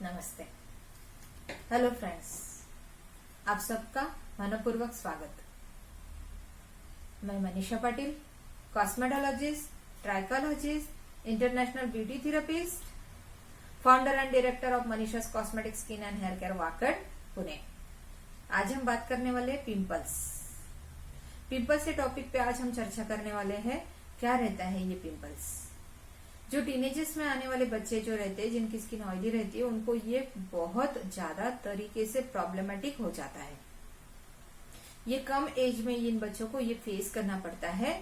नमस्ते। Hello friends, आप सबका मनपूर्वक स्वागत। मैं Manisha Patil, cosmetologist, trichologist, international beauty therapist, founder and director of Manisha's cosmetic skin and hair care Wakad, Pune. आज हम बात करने वाले पिंपल्स के टॉपिक पे आज हम चर्चा करने वाले हैं। क्या रहता है ये पिंपल्स? जो टीनेजर्स में आने वाले बच्चे जो रहते हैं, जिनकी स्किन ऑयली रहती है, उनको ये बहुत ज्यादा तरीके से प्रॉब्लमेटिक हो जाता है। ये कम एज में इन बच्चों को ये फेस करना पड़ता है।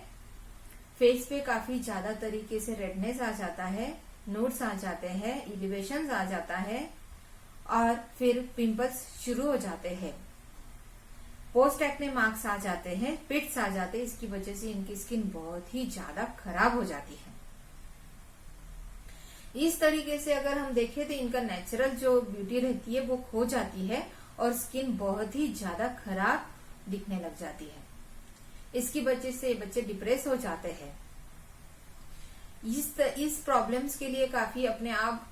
फेस पे काफी ज्यादा तरीके से रेडनेस आ जाता है, नोड्स आ जाते हैं, एलिवेशन आ जाता है और फिर पिंपल्स शुरू हो जाते हैं। पोस्ट एक्ने मार्क्स आ जाते हैं, पिट्स आ जाते हैं। इसकी वजह से इनकी स्किन बहुत ही ज्यादा खराब हो जाती है। इस तरीके से अगर हम देखें तो इनका नेचुरल जो ब्यूटी रहती है वो खो जाती है और स्किन बहुत ही ज्यादा खराब दिखने लग जाती है। इसकी वजह से बच्चे डिप्रेस हो जाते हैं। इस प्रॉब्लम्स के लिए काफी अपने आप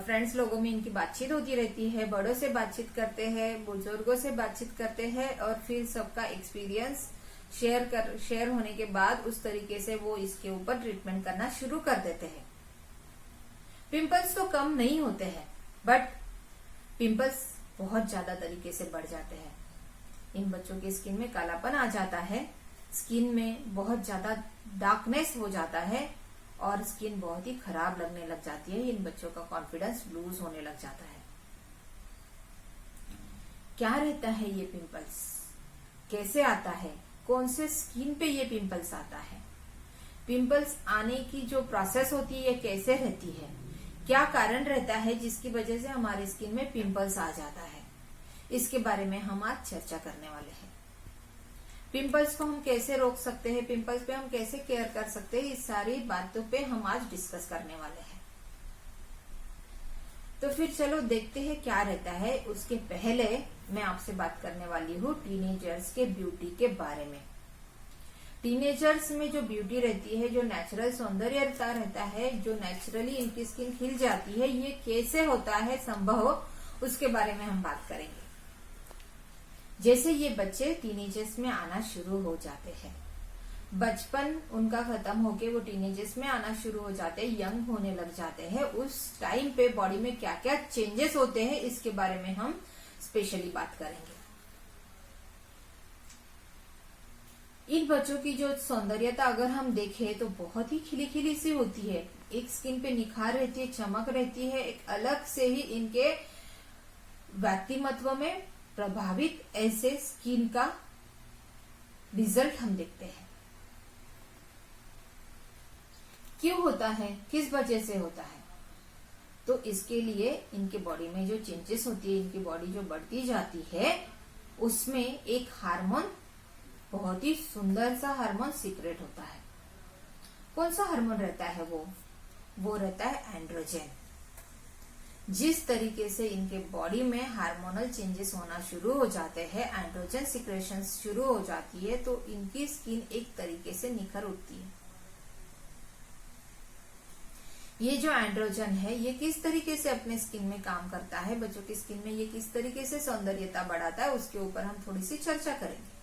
फ्रेंड्स लोगों में इनकी बातचीत होती रहती है। बड़ों से बातचीत करते हैं, बुजुर्गों से बातचीत करते हैं और फिर सबका एक्सपीरियंस शेयर होने के बाद उस तरीके से वो इसके ऊपर ट्रीटमेंट करना शुरू कर देते हैं। पिंपल्स तो कम नहीं होते हैं, बट पिंपल्स बहुत ज्यादा तरीके से बढ़ जाते हैं। इन बच्चों की स्किन में कालापन आ जाता है, स्किन में बहुत ज्यादा डार्कनेस हो जाता है और स्किन बहुत ही खराब लगने लग जाती है। इन बच्चों का कॉन्फिडेंस लूज होने लग जाता है। क्या रहता है ये पिंपल्स? कैसे आता है? कौन से स्किन पे ये पिंपल्स आता है? पिंपल्स आने की जो प्रोसेस होती है ये कैसे रहती है? क्या कारण रहता है जिसकी वजह से हमारी स्किन में पिंपल्स आ जाता है? इसके बारे में हम आज चर्चा करने वाले हैं। पिंपल्स को हम कैसे रोक सकते हैं, पिंपल्स पे हम कैसे केयर कर सकते हैं, इस सारी बातों पे हम आज डिस्कस करने वाले हैं। तो फिर चलो देखते हैं क्या रहता है। उसके पहले मैं आपसे बात करने वाली हूँ टीनेजर्स के ब्यूटी के बारे में। टीनेजर्स में जो ब्यूटी रहती है, जो नेचुरल सौंदर्यता रहता है, जो नेचुरली इनकी स्किन खिल जाती है, ये कैसे होता है संभव, उसके बारे में हम बात करेंगे। जैसे ये बच्चे टीनेजर्स में आना शुरू हो जाते हैं, बचपन उनका खत्म होके वो टीनेजर्स में आना शुरू हो जाते हैं, यंग होने लग जाते हैं, उस टाइम पे बॉडी में क्या क्या चेंजेस होते हैं इसके बारे में हम स्पेशली बात करेंगे। इन बच्चों की जो सौंदर्यता अगर हम देखें तो बहुत ही खिली खिली सी होती है। एक स्किन पे निखार रहती है, चमक रहती है। एक अलग से ही इनके व्यक्तिमत्व में प्रभावित ऐसे स्किन का रिजल्ट हम देखते हैं। क्यों होता है, किस वजह से होता है? तो इसके लिए इनके बॉडी में जो चेंजेस होती है, इनकी बॉडी जो बढ़ती जाती है, उसमें एक हार्मोन, बहुत ही सुंदर सा हार्मोन सीक्रेट होता है। कौन सा हार्मोन रहता है? वो रहता है एंड्रोजन। जिस तरीके से इनके बॉडी में हार्मोनल चेंजेस होना शुरू हो जाते हैं, एंड्रोजन सिक्रेशन शुरू हो जाती है, तो इनकी स्किन एक तरीके से निखर उठती है। ये जो एंड्रोजन है ये किस तरीके से अपने स्किन में काम करता है, बच्चों की स्किन में ये किस तरीके से सौंदर्यता बढ़ाता है, उसके ऊपर हम थोड़ी सी चर्चा करेंगे।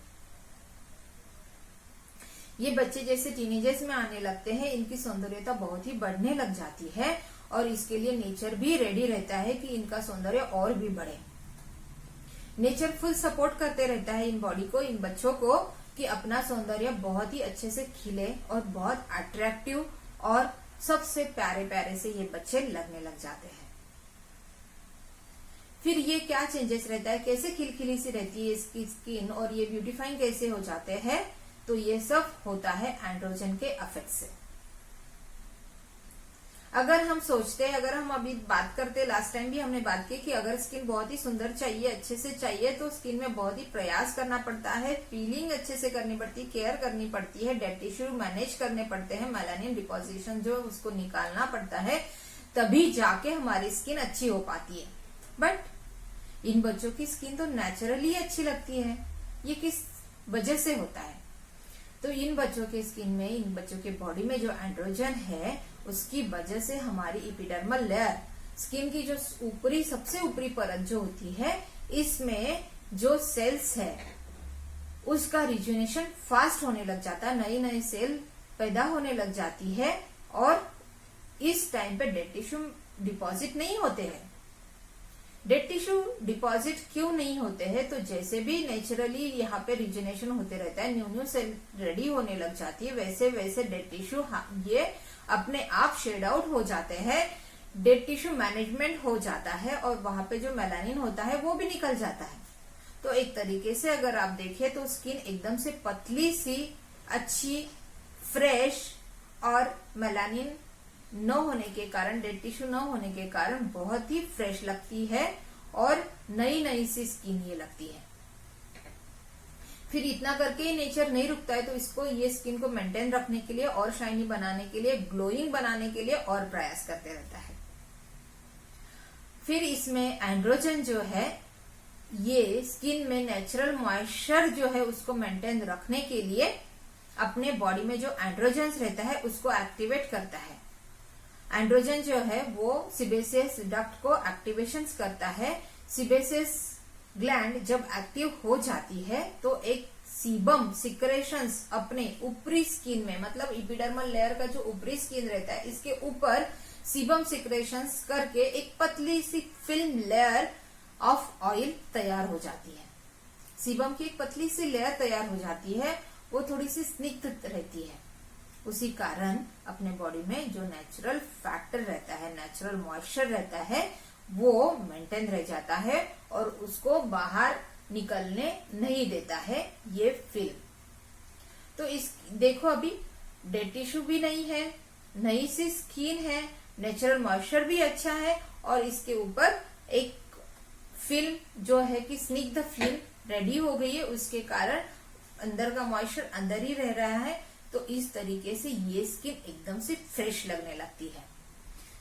ये बच्चे जैसे टीनेजर्स में आने लगते हैं, इनकी सौंदर्यता बहुत ही बढ़ने लग जाती है और इसके लिए नेचर भी रेडी रहता है कि इनका सौंदर्य और भी बढ़े। नेचर फुल सपोर्ट करते रहता है इन बॉडी को, इन बच्चों को, कि अपना सौंदर्य बहुत ही अच्छे से खिले और बहुत अट्रैक्टिव और सबसे प्यारे प्यारे से ये बच्चे लगने लग जाते हैं। फिर ये क्या चेंजेस रहता है, कैसे खिलखिली सी रहती है इसकी स्किन और ये ब्यूटीफाइंग कैसे हो जाते हैं? तो ये सब होता है एंड्रोजन के इफेक्ट से। अगर हम सोचते हैं, अगर हम अभी बात करते, लास्ट टाइम भी हमने बात की कि अगर स्किन बहुत ही सुंदर चाहिए, अच्छे से चाहिए, तो स्किन में बहुत ही प्रयास करना पड़ता है, पीलिंग अच्छे से करनी पड़ती है, केयर करनी पड़ती है, डेड टिश्यू मैनेज करने पड़ते हैं, मेलानिन डिपोजिशन जो उसको निकालना पड़ता है, तभी जाके हमारी स्किन अच्छी हो पाती है। बट इन बच्चों की स्किन तो नेचुरली अच्छी लगती है। ये किस वजह से होता है? तो इन बच्चों के स्किन में, इन बच्चों के बॉडी में जो एंड्रोजन है, उसकी वजह से हमारी एपिडर्मल लेयर स्किन की जो ऊपरी सबसे ऊपरी परत जो होती है, इसमें जो सेल्स है उसका रिजुनेशन फास्ट होने लग जाता है, नई नई सेल पैदा होने लग जाती है और इस टाइम पे डेड टिश्यू डिपॉजिट नहीं होते हैं। डेड टिश्यू डिपॉजिट क्यों नहीं होते हैं? तो जैसे भी नेचुरली यहाँ पे रिजुनेशन होते रहता है, न्यू न्यू सेल रेडी होने लग जाती है, वैसे वैसे डेड टिश्यू ये अपने आप शेड आउट हो जाते हैं, डेड टिश्यू मैनेजमेंट हो जाता है और वहां पे जो मेलानिन होता है वो भी निकल जाता है। तो एक तरीके से अगर आप देखें तो स्किन एकदम से पतली सी, अच्छी, फ्रेश और मेलानिन न होने के कारण, डेड टिश्यू न होने के कारण बहुत ही फ्रेश लगती है और नई नई सी स्किन ये लगती है। फिर इतना करके ही नेचर नहीं रुकता है, तो इसको ये स्किन को मेंटेन रखने के लिए और शाइनी बनाने के लिए, ग्लोइंग बनाने के लिए और प्रयास करते रहता है। फिर इसमें एंड्रोजन जो है ये स्किन में नेचुरल मॉइस्चर जो है उसको मेंटेन रखने के लिए अपने बॉडी में जो एंड्रोजन्स रहता है उसको एक्टिवेट करता है। एंड्रोजन जो है वो सीबेसियस डक्ट को एक्टिवेशन करता है। सीबेसियस ग्लैंड जब एक्टिव हो जाती है तो एक सीबम सिक्रेशंस अपने ऊपरी स्किन में, मतलब इपिडर्मल लेयर का जो ऊपरी स्किन रहता है इसके ऊपर सीबम सिक्रेशंस करके एक पतली सी फिल्म लेयर ऑफ ऑयल तैयार हो जाती है। सीबम की एक पतली सी लेयर तैयार हो जाती है, वो थोड़ी सी स्निग्ध रहती है। उसी कारण अपने बॉडी में जो नेचुरल फैक्टर रहता है, नेचुरल मॉइस्चर रहता है, वो मेंटेन रह जाता है और उसको बाहर निकलने नहीं देता है ये फिल्म। तो इस देखो अभी डेड टिश्यू भी नहीं है, नई सी स्किन है, नेचुरल मॉइस्चर भी अच्छा है और इसके ऊपर एक फिल्म जो है कि स्निग्ध फिल्म रेडी हो गई है, उसके कारण अंदर का मॉइस्चर अंदर ही रह रहा है। तो इस तरीके से ये स्किन एकदम से फ्रेश लगने लगती है।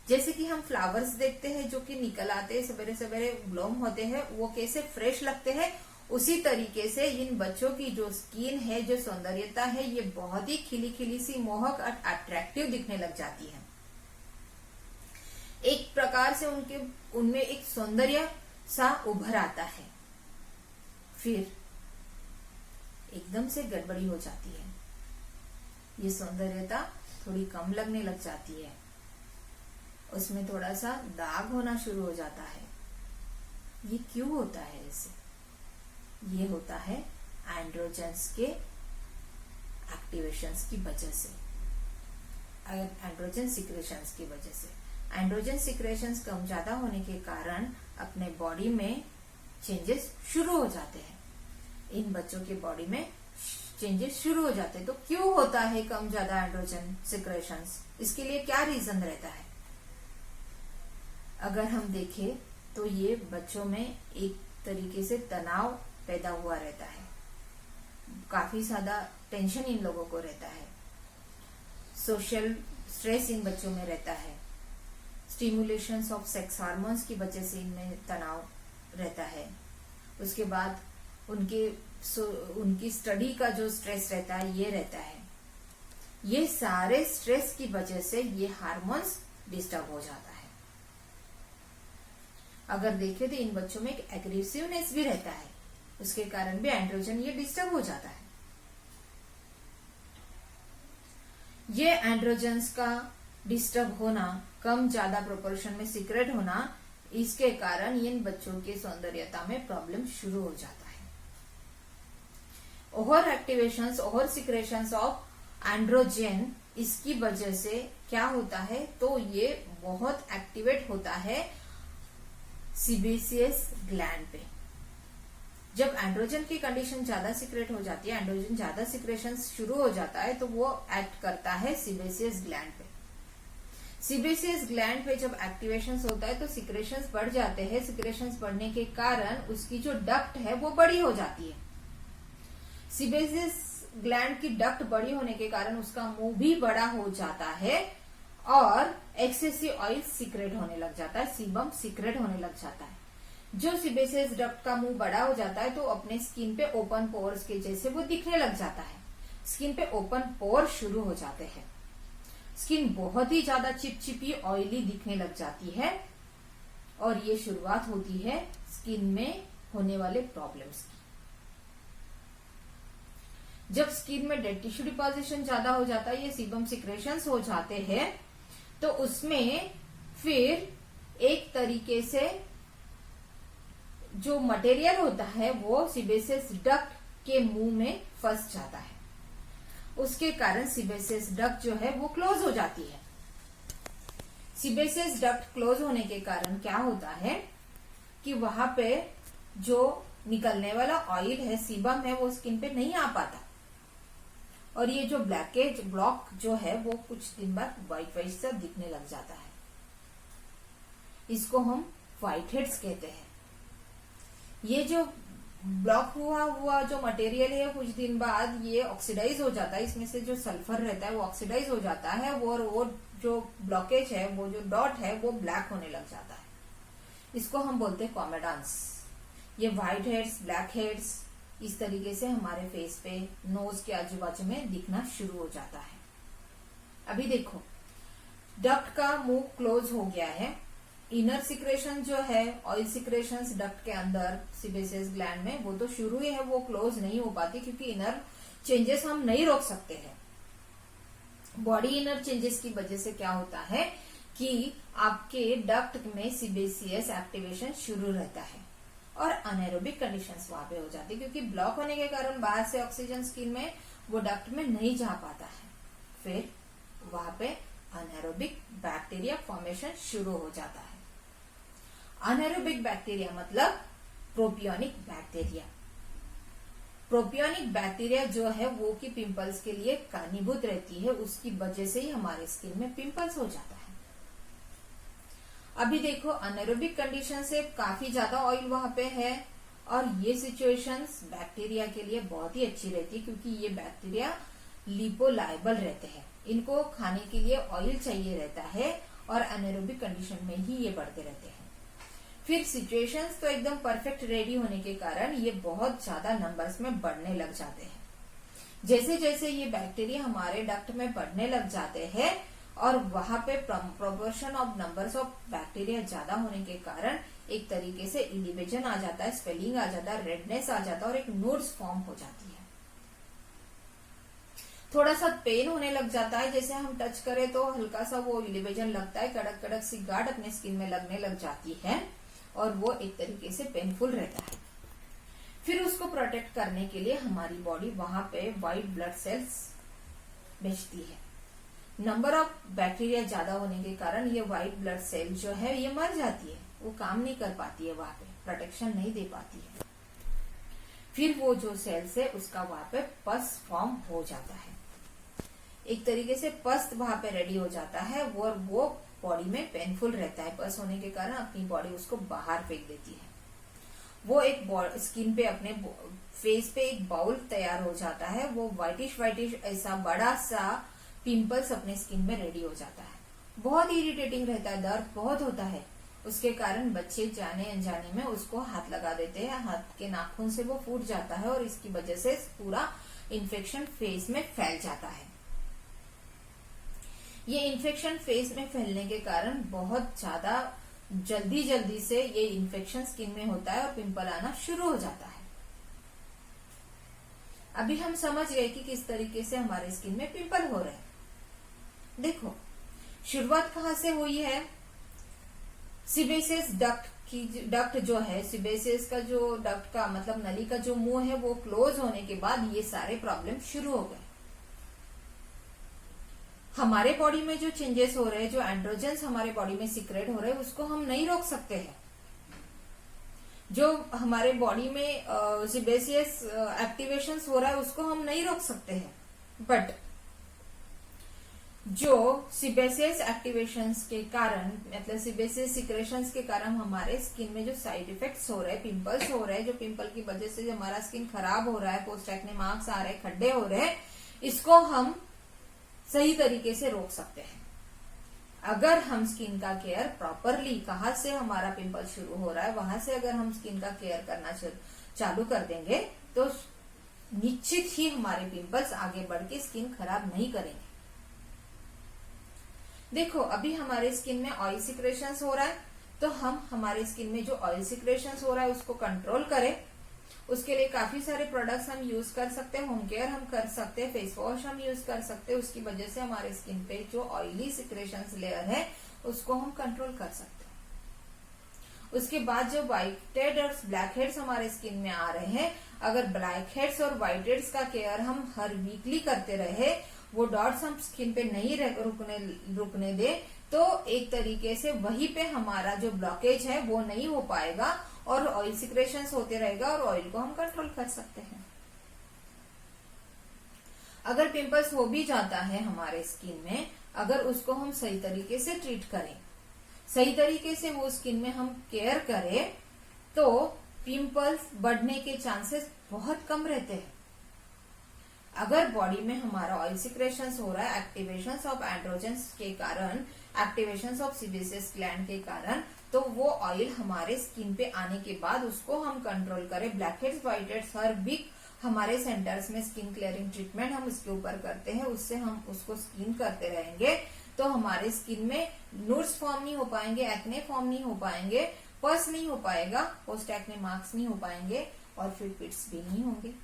जैसे कि हम फ्लावर्स देखते हैं जो कि निकल आते हैं, सवेरे सवेरे ब्लूम होते हैं, वो कैसे फ्रेश लगते हैं, उसी तरीके से इन बच्चों की जो स्किन है, जो सौंदर्यता है, ये बहुत ही खिली खिली सी, मोहक और अट्रैक्टिव दिखने लग जाती है। एक प्रकार से उनमें एक सौंदर्य सा उभर आता है। फिर एकदम से गड़बड़ी हो जाती है, ये सौंदर्यता थोड़ी कम लगने लग जाती है, उसमें थोड़ा सा दाग होना शुरू हो जाता है। ये क्यों होता है? ऐसे ये होता है एंड्रोजन्स के एक्टिवेशंस की वजह से, एंड्रोजन सिक्रेशंस की वजह से। एंड्रोजन सिक्रेशंस कम ज्यादा होने के कारण अपने बॉडी में चेंजेस शुरू हो जाते हैं। इन बच्चों के बॉडी में चेंजेस शुरू हो जाते हैं। तो क्यों होता है कम ज्यादा एंड्रोजन सिक्रेशंस? इसके लिए क्या रीजन रहता है? अगर हम देखें तो ये बच्चों में एक तरीके से तनाव पैदा हुआ रहता है, काफी ज्यादा टेंशन इन लोगों को रहता है, सोशल स्ट्रेस इन बच्चों में रहता है, स्टिमुलेशंस ऑफ सेक्स हार्मोन्स की वजह से इनमें तनाव रहता है। उसके बाद उनकी स्टडी का जो स्ट्रेस रहता है ये रहता है। ये सारे स्ट्रेस की वजह से ये हार्मोन्स डिस्टर्ब हो जाता है। अगर देखें तो इन बच्चों में एक एग्रेसिवनेस भी रहता है, उसके कारण भी एंड्रोजन ये डिस्टर्ब हो जाता है। ये एंड्रोजन्स का डिस्टर्ब होना, कम ज्यादा प्रोपोर्शन में सीक्रेट होना, इसके कारण इन बच्चों के सौंदर्यता में प्रॉब्लम शुरू हो जाता है। Over activations, over secretions of androgen, इसकी वजह से क्या होता है? तो ये बहुत एक्टिवेट होता है सीबेसियस ग्लैंड पे। जब एंड्रोजन की कंडीशन ज्यादा सिक्रेट हो जाती है, एंड्रोजन ज्यादा सिक्रेशन शुरू हो जाता है, तो वो एक्ट करता है सीबेसियस ग्लैंड पे। सीबेसियस ग्लैंड पे जब एक्टिवेशन होता है तो सिक्रेशंस बढ़ जाते हैं। सिक्रेशंस बढ़ने के कारण उसकी जो डक्ट है वो बड़ी हो जाती है। सीबेसियस ग्लैंड की डक्ट बड़ी होने के कारण उसका मुंह भी बड़ा हो जाता है और एक्सेसिव ऑयल सीक्रेट होने लग जाता है, सीबम सीक्रेट होने लग जाता है। जो सीबेसियस डक्ट का मुंह बड़ा हो जाता है तो अपने स्किन पे ओपन पोर्स के जैसे वो दिखने लग जाता है। स्किन पे ओपन पोर शुरू हो जाते हैं, स्किन बहुत ही ज्यादा चिपचिपी ऑयली दिखने लग जाती है और ये शुरुआत होती है स्किन में होने वाले प्रॉब्लम्स की। जब स्किन में डेड टिश्यू डिपोजिशन ज्यादा हो जाता है, ये सीबम सिक्रेशंस हो जाते हैं, तो उसमें फिर एक तरीके से जो मटेरियल होता है वो सीबेसियस डक्ट के मुंह में फंस जाता है। उसके कारण सीबेसियस डक्ट जो है वो क्लोज हो जाती है। सीबेसियस डक्ट क्लोज होने के कारण क्या होता है कि वहां पे जो निकलने वाला ऑयल है, सीबम है, वो स्किन पे नहीं आ पाता, और ये जो ब्लैकेज ब्लॉक जो है वो कुछ दिन बाद व्हाइट व्हाइट सा दिखने लग जाता है। इसको हम व्हाइट हेड्स कहते हैं। ये जो ब्लॉक हुआ जो मटेरियल है कुछ दिन बाद ये ऑक्सीडाइज हो जाता है, इसमें से जो सल्फर रहता है वो ऑक्सीडाइज हो जाता है, और वो जो ब्लॉकेज है, वो जो डॉट है वो ब्लैक होने लग जाता है। इसको हम बोलते हैं कॉमेडांस। ये व्हाइट हेड्स, ब्लैक हेड्स इस तरीके से हमारे फेस पे, नोज के आजू बाजू में दिखना शुरू हो जाता है। अभी देखो, डक्ट का मुंह क्लोज हो गया है, इनर सिक्रेशन जो है, ऑयल सिक्रेशंस डक्ट के अंदर सीबेसियस ग्लैंड में, वो तो शुरू ही है, वो क्लोज नहीं हो पाती क्योंकि इनर चेंजेस हम नहीं रोक सकते हैं। बॉडी इनर चेंजेस की वजह से क्या होता है कि आपके डक्ट में सीबेसियस एक्टिवेशन शुरू रहता है और अनएरोबिक कंडीशंस वहां पे हो जाती है, क्योंकि ब्लॉक होने के कारण बाहर से ऑक्सीजन स्किन में वो डक्ट में नहीं जा पाता है। फिर वहां पे अनएरोबिक बैक्टीरिया फॉर्मेशन शुरू हो जाता है। अनएरोबिक बैक्टीरिया मतलब प्रोपियोनिक बैक्टीरिया। प्रोपियोनिक बैक्टीरिया जो है वो कि पिंपल्स के लिए कारणीभूत रहती है, उसकी वजह से ही हमारे स्किन में पिंपल्स हो जाता है। अभी देखो, अनएरोबिक कंडीशन से काफी ज्यादा ऑयल वहां पे है, और ये सिचुएशंस बैक्टीरिया के लिए बहुत ही अच्छी रहती है, क्योंकि ये बैक्टीरिया लिपोलायबल रहते हैं, इनको खाने के लिए ऑयल चाहिए रहता है, और अनएरोबिक कंडीशन में ही ये बढ़ते रहते हैं। फिर सिचुएशंस तो एकदम परफेक्ट रेडी होने के कारण ये बहुत ज्यादा नंबर्स में बढ़ने लग जाते हैं। जैसे जैसे ये बैक्टीरिया हमारे डक्ट में बढ़ने लग जाते हैं, और वहां पे proportion of numbers of bacteria ज्यादा होने के कारण एक तरीके से इलिवेशन आ जाता है, स्वेलिंग आ जाता है, रेडनेस आ जाता है, और एक नोड्स फॉर्म हो जाती है। थोड़ा सा पेन होने लग जाता है, जैसे हम टच करें तो हल्का सा वो इलिवेशन लगता है, कड़क कड़क सी गाढ़ अपने स्किन में लगने लग जाती है, और वो एक तरीके से पेनफुल रहता है। फिर उसको प्रोटेक्ट करने के लिए हमारी बॉडी वहां पे व्हाइट ब्लड सेल्स भेजती है। नंबर ऑफ बैक्टीरिया ज्यादा होने के कारण ये व्हाइट ब्लड सेल जो है ये मर जाती है, वो काम नहीं कर पाती है, वहां पे प्रोटेक्शन नहीं दे पाती है। फिर वो जो सेल्स है उसका वहां पे पस फॉर्म हो जाता है, एक तरीके से पस वहां पे रेडी हो जाता है, और वो बॉडी में पेनफुल रहता है। पस होने के कारण अपनी बॉडी उसको बाहर फेंक देती है। वो एक स्किन पे, अपने फेस पे एक बाउल तैयार हो जाता है, वो व्हाइटिश व्हाइटिश ऐसा बड़ा सा पिंपल्स अपने स्किन में रेडी हो जाता है। बहुत इरिटेटिंग रहता है, दर्द बहुत होता है, उसके कारण बच्चे जाने अनजाने में उसको हाथ लगा देते हैं, हाथ के नाखून से वो फूट जाता है, और इसकी वजह से पूरा इन्फेक्शन फेस में फैल जाता है। ये इन्फेक्शन फेस में फैलने के कारण बहुत ज्यादा जल्दी से ये इन्फेक्शन स्किन में होता है और पिंपल आना शुरू हो जाता है। अभी हम समझ गए कि किस तरीके से हमारे स्किन में पिंपल हो रहे हैं। देखो, शुरुआत कहां से हुई है? सीबेसियस डक्ट जो है, सीबेसियस का जो डक्ट का मतलब नली का जो मुंह है वो क्लोज होने के बाद ये सारे प्रॉब्लम शुरू हो गए। हमारे बॉडी में जो चेंजेस हो रहे हैं, जो एंड्रोजेंस हमारे बॉडी में सीक्रेट हो रहे हैं, उसको हम नहीं रोक सकते हैं। जो हमारे बॉडी में सीबेसियस एक्टिवेशंस हो रहा है उसको हम नहीं रोक सकते हैं, बट जो सीबेसियस एक्टिवेशंस के कारण, मतलब सीबेसियस सिक्रेशंस के कारण हमारे स्किन में जो साइड इफेक्ट्स हो रहे हैं, पिंपल्स हो रहे हैं, जो पिंपल की वजह से हमारा स्किन खराब हो रहा है, पोस्ट एक्ने मार्क्स आ रहे हैं, खड्डे हो रहे हैं, इसको हम सही तरीके से रोक सकते हैं। अगर हम स्किन का केयर प्रॉपरली, कहाँ से हमारा पिंपल शुरू हो रहा है वहां से अगर हम स्किन का केयर करना चालू कर देंगे तो निश्चित ही हमारे पिंपल्स आगे बढ़ के स्किन खराब नहीं करेंगे। देखो, अभी हमारे स्किन में ऑयल सिक्रेशंस हो रहा है, तो हम हमारे स्किन में जो ऑयल सिक्रेशंस हो रहा है उसको कंट्रोल करें, उसके लिए काफी सारे प्रोडक्ट्स हम यूज कर सकते हैं, होम केयर हम कर सकते हैं, फेस वॉश हम यूज कर सकते हैं। उसकी वजह से हमारे स्किन पे जो ऑयली सिक्रेशंस लेयर है उसको हम कंट्रोल कर सकते हैं। उसके बाद जो व्हाइट हेड और ब्लैक हेड्स हमारे स्किन में आ रहे हैं, अगर ब्लैक हेड्स और व्हाइट हेड्स का केयर हम हर वीकली करते रहे, वो डॉट्स हम स्किन पे नहीं रुकने दे, तो एक तरीके से वहीं पे हमारा जो ब्लॉकेज है वो नहीं हो पाएगा और ऑयल सिक्रेशंस होते रहेगा और ऑयल को हम कंट्रोल कर सकते हैं। अगर पिंपल्स हो भी जाता है हमारे स्किन में, अगर उसको हम सही तरीके से ट्रीट करें, सही तरीके से वो स्किन में हम केयर करें, तो पिंपल्स बढ़ने के चांसेस बहुत कम रहते हैं। अगर बॉडी में हमारा ऑयल सिक्रेशंस हो रहा है एक्टिवेशंस ऑफ एंड्रोजन्स के कारण, एक्टिवेशंस ऑफ सीबेसियस ग्लैंड के कारण, तो वो ऑयल हमारे स्किन पे आने के बाद उसको हम कंट्रोल करें। ब्लैक हेड्स व्हाइट हेड्स हर वीक हमारे सेंटर्स में स्किन क्लियरिंग ट्रीटमेंट हम उसके ऊपर करते हैं, उससे हम उसको स्किन करते रहेंगे तो हमारे स्किन में नूड्स फॉर्म नहीं हो पाएंगे, एक्ने फॉर्म नहीं हो पाएंगे, पस नहीं हो पाएगा, पोस्ट एक्ने मार्क्स नहीं हो पाएंगे और फिर पिट्स भी नहीं होंगे।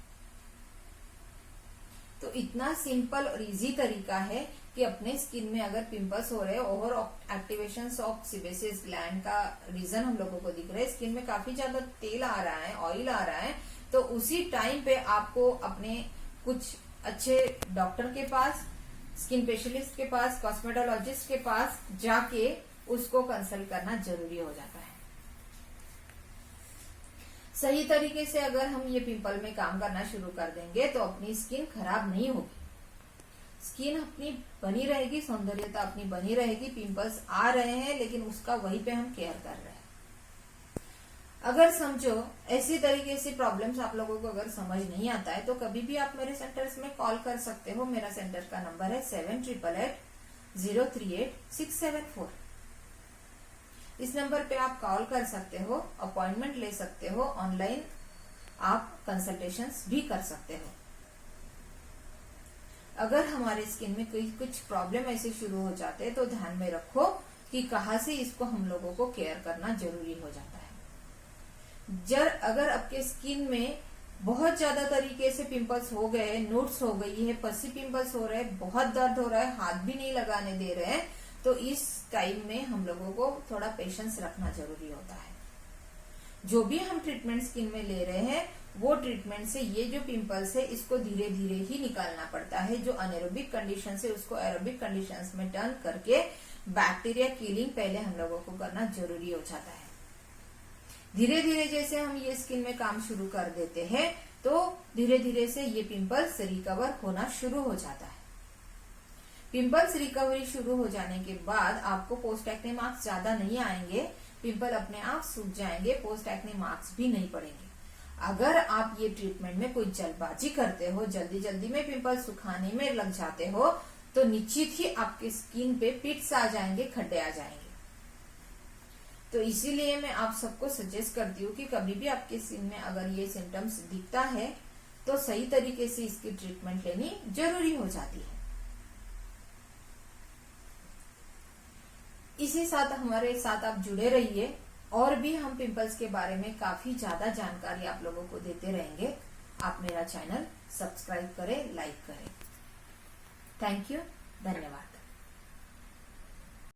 तो इतना सिंपल और इजी तरीका है कि अपने स्किन में अगर पिंपल्स हो रहे हैं, over activation of sebaceous gland का रीजन हम लोगों को दिख रहा है, स्किन में काफी ज्यादा तेल आ रहा है, ऑयल आ रहा है, तो उसी टाइम पे आपको अपने कुछ अच्छे डॉक्टर के पास, स्किन स्पेशलिस्ट के पास, कॉस्मेटोलॉजिस्ट के पास जाके उसको कंसल्ट करना जरूरी हो जाता है। सही तरीके से अगर हम ये पिंपल में काम करना शुरू कर देंगे तो अपनी स्किन खराब नहीं होगी, स्किन अपनी बनी रहेगी, सौंदर्यता अपनी बनी रहेगी। पिंपल्स आ रहे हैं लेकिन उसका वहीं पे हम केयर कर रहे हैं। अगर समझो ऐसी तरीके से प्रॉब्लम्स आप लोगों को अगर समझ नहीं आता है तो कभी भी आप मेरे सेंटर्स में कॉल कर सकते हो। मेरा सेंटर का नंबर है 7888-038-674। इस नंबर पे आप कॉल कर सकते हो, अपॉइंटमेंट ले सकते हो, ऑनलाइन आप कंसल्टेशंस भी कर सकते हो। अगर हमारे स्किन में कोई कुछ प्रॉब्लम ऐसे शुरू हो जाते हैं तो ध्यान में रखो कि कहाँ से इसको हम लोगों को केयर करना जरूरी हो जाता है। अगर आपके स्किन में बहुत ज्यादा तरीके से पिंपल्स हो गए, नोट्स हो गई है, पसी पिंपल्स हो रहे हैं, बहुत दर्द हो रहा है, हाथ भी नहीं लगाने दे रहे हैं, तो इस टाइम में हम लोगों को थोड़ा पेशेंस रखना जरूरी होता है। जो भी हम ट्रीटमेंट स्किन में ले रहे हैं वो ट्रीटमेंट से ये जो पिंपल्स है इसको धीरे धीरे ही निकालना पड़ता है। जो अनएरोबिक कंडीशन से उसको एरोबिक कंडीशंस में टर्न करके बैक्टीरिया किलिंग पहले हम लोगों को करना जरूरी हो जाता है। धीरे धीरे जैसे हम ये स्किन में काम शुरू कर देते हैं तो धीरे धीरे से ये पिंपल्स रिकवर होना शुरू हो जाता है। पिंपल्स रिकवरी शुरू हो जाने के बाद आपको पोस्ट एक्ने मार्क्स ज्यादा नहीं आएंगे, पिंपल अपने आप सूख जाएंगे, पोस्ट एक्ने मार्क्स भी नहीं पड़ेंगे। अगर आप ये ट्रीटमेंट में कोई जल्दबाजी करते हो, जल्दी जल्दी में पिंपल सुखाने में लग जाते हो, तो निश्चित ही आपके स्किन पे पिट्स आ जाएंगे, खड्डे आ जाएंगे। तो इसीलिए मैं आप सबको सजेस्ट करती हूँ कि कभी भी आपके स्किन में अगर ये सिम्टम्स दिखता है तो सही तरीके से इसकी ट्रीटमेंट लेनी जरूरी हो जाती है। इसी साथ हमारे साथ आप जुड़े रहिए, और भी हम पिंपल्स के बारे में काफी ज्यादा जानकारी आप लोगों को देते रहेंगे। आप मेरा चैनल सब्सक्राइब करें, लाइक करें। थैंक यू, धन्यवाद।